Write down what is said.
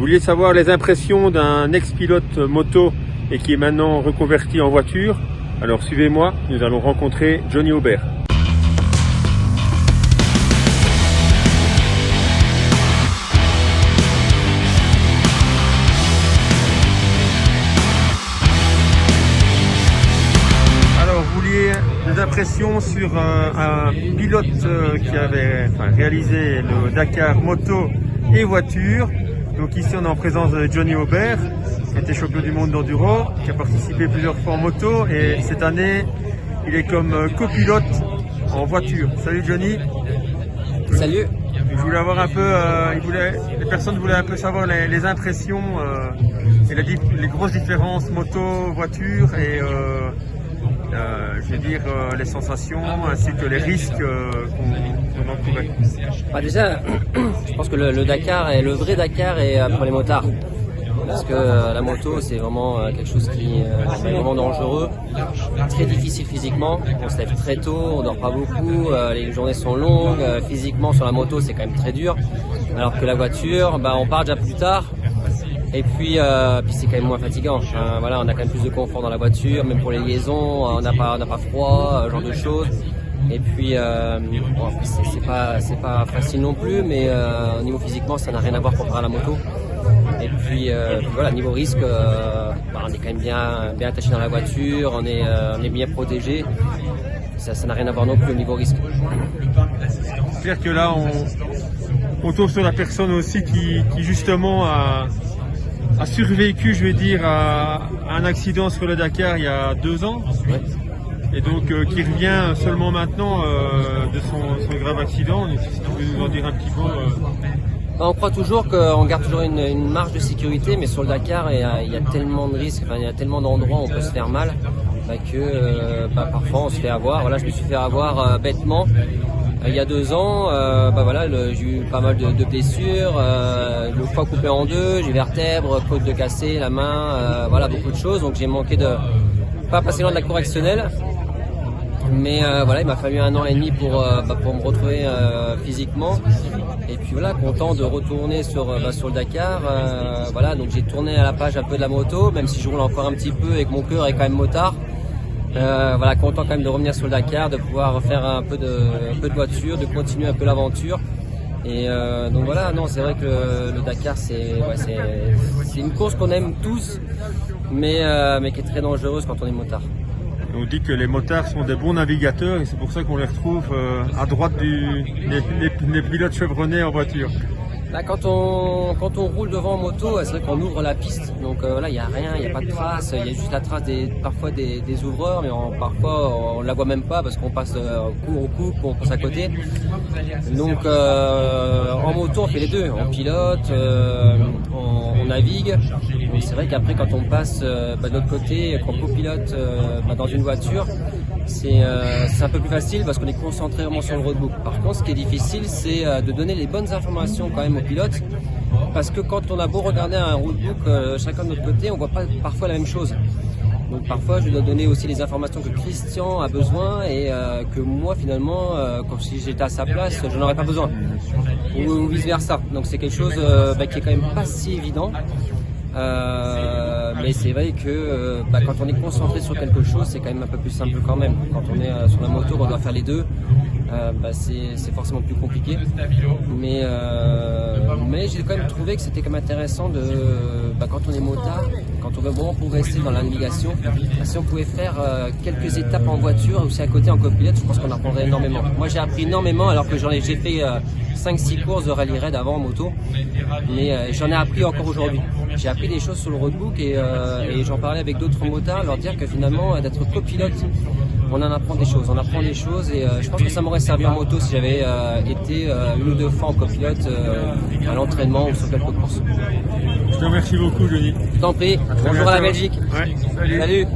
vouliez savoir les impressions d'un ex-pilote moto et qui est maintenant reconverti en voiture? Alors suivez-moi, nous allons rencontrer Johnny Aubert. Alors vous vouliez des impressions sur un pilote qui avait réalisé le Dakar moto et voiture. Donc ici on est en présence de Johnny Aubert, qui était champion du monde d'enduro, qui a participé plusieurs fois en moto et cette année il est comme copilote en voiture. Salut Johnny. Salut. Je voulais avoir un peu, les personnes voulaient un peu savoir les impressions et les grosses différences moto-voiture et je veux dire les sensations ainsi que les risques qu'on encourait. Bah déjà, je pense que le Dakar et le vrai Dakar est pour les motards. Parce que la moto c'est vraiment quelque chose qui est vraiment dangereux, très difficile physiquement, on se lève très tôt, on dort pas beaucoup, les journées sont longues, physiquement sur la moto c'est quand même très dur, alors que la voiture, on part déjà plus tard. Et puis c'est quand même moins fatigant. Voilà, on a quand même plus de confort dans la voiture, même pour les liaisons, on n'a pas froid, genre de choses. Et puis c'est pas facile non plus, mais au niveau physiquement, ça n'a rien à voir comparé à la moto. Et puis voilà, niveau risque, on est quand même bien attaché dans la voiture, on est bien protégé. Ça n'a rien à voir non plus au niveau risque. C'est clair que là, on tombe sur la personne aussi qui justement a survécu, je vais dire, à un accident sur le Dakar il y a 2 ans. Ouais. Et donc qui revient seulement maintenant de son grave accident. Donc, si tu veux nous en dire un petit peu. On croit toujours qu'on garde toujours une marge de sécurité, mais sur le Dakar, il y a tellement de risques, il y a tellement d'endroits où on peut se faire mal que parfois on se fait avoir. Voilà, je me suis fait avoir bêtement. Il y a 2 ans, voilà, j'ai eu pas mal de blessures, le foie coupé en 2, j'ai vertèbre, côte de cassée, la main, voilà, beaucoup de choses. Donc j'ai manqué de pas passer loin de la correctionnelle. Mais voilà, il m'a fallu 1 an et demi pour me retrouver physiquement. Et puis voilà, content de retourner sur le Dakar. Voilà, donc j'ai tourné à la page un peu de la moto, même si je roule encore un petit peu et que mon cœur est quand même motard. Voilà, content quand même de revenir sur le Dakar, de pouvoir faire un peu de voiture, de continuer un peu l'aventure. Et donc voilà, non, c'est vrai que le Dakar c'est une course qu'on aime tous, mais qui est très dangereuse quand on est motard. On dit que les motards sont des bons navigateurs et c'est pour ça qu'on les retrouve à droite des pilotes chevronnés en voiture. Là, quand on roule devant en moto, c'est vrai qu'on ouvre la piste, donc là il n'y a rien, il n'y a pas de trace, il y a juste la trace parfois des ouvreurs, mais parfois on la voit même pas parce qu'on passe on coupe, on passe à côté. Donc en moto on fait les deux, on pilote, on navigue. Donc c'est vrai qu'après quand on passe de l'autre côté, qu'on copilote dans une voiture, c'est un peu plus facile parce qu'on est concentré vraiment sur le roadbook. Par contre, ce qui est difficile, c'est de donner les bonnes informations quand même aux pilotes, parce que quand on a beau regarder un roadbook chacun de notre côté, on voit pas parfois la même chose. Donc parfois, je dois donner aussi les informations que Christian a besoin et que moi finalement, comme si j'étais à sa place, je n'aurais pas besoin, ou vice versa. Donc c'est quelque chose qui est quand même pas si évident. Mais c'est vrai que quand on est concentré sur quelque chose, c'est quand même un peu plus simple quand même. Quand on est sur la moto, on doit faire les deux, c'est forcément plus compliqué. Mais j'ai quand même trouvé que c'était quand même intéressant quand on est motard, quand on veut vraiment progresser dans la navigation, si on pouvait faire quelques étapes en voiture ou aussi à côté en copilote, je pense qu'on apprendrait énormément. Moi j'ai appris énormément alors que j'ai fait 5-6 courses de rallye raid avant en moto, mais j'en ai appris encore aujourd'hui. J'ai appris des choses sur le roadbook et j'en parlais avec d'autres motards, leur dire que finalement d'être copilote, on en apprend des choses, et je pense que ça m'aurait servi en moto si j'avais été 1 ou 2 fois en copilote à l'entraînement ou sur quelques courses. Je te remercie beaucoup, Johnny. Je t'en prie, bonjour à la Belgique. Ouais, salut.